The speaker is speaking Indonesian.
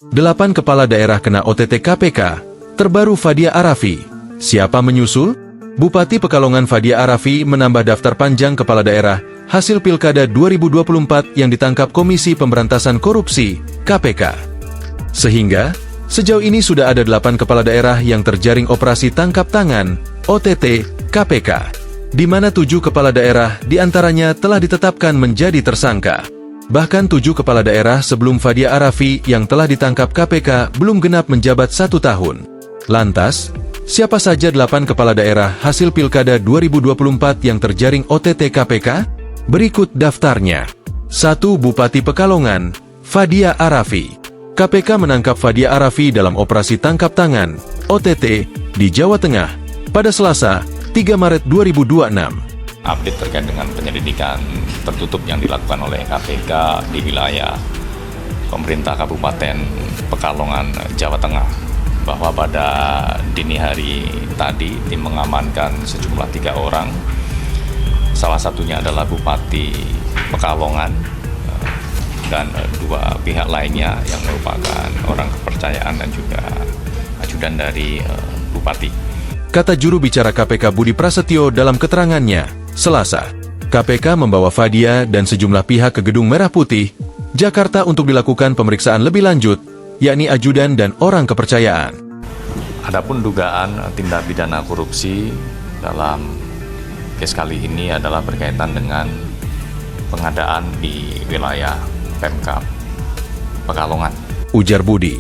8 kepala daerah kena OTT KPK, terbaru Fadia Arafi. Siapa menyusul? Bupati Pekalongan Fadia Arafi menambah daftar panjang kepala daerah hasil Pilkada 2024 yang ditangkap Komisi Pemberantasan Korupsi, KPK. Sehingga, sejauh ini sudah ada 8 kepala daerah yang terjaring operasi tangkap tangan, OTT, KPK. Di mana 7 kepala daerah diantaranya telah ditetapkan menjadi tersangka. Bahkan 7 kepala daerah sebelum Fadia Arafi yang telah ditangkap KPK belum genap menjabat 1 tahun. Lantas, siapa saja 8 kepala daerah hasil Pilkada 2024 yang terjaring OTT KPK? Berikut daftarnya. 1. Bupati Pekalongan, Fadia Arafi. KPK menangkap Fadia Arafi dalam operasi tangkap tangan, OTT, di Jawa Tengah, pada Selasa, 3 Maret 2026. Update terkait dengan penyelidikan tertutup yang dilakukan oleh KPK di wilayah pemerintah Kabupaten Pekalongan, Jawa Tengah, bahwa pada dini hari tadi tim mengamankan sejumlah 3 orang, salah satunya adalah Bupati Pekalongan dan 2 pihak lainnya yang merupakan orang kepercayaan dan juga ajudan dari Bupati. Kata juru bicara KPK Budi Prasetyo dalam keterangannya, Selasa, KPK membawa Fadia dan sejumlah pihak ke Gedung Merah Putih, Jakarta untuk dilakukan pemeriksaan lebih lanjut, yakni ajudan dan orang kepercayaan. Adapun dugaan tindak pidana korupsi dalam kes kali ini adalah berkaitan dengan pengadaan di wilayah Pemkab Pekalongan. Ujar Budi.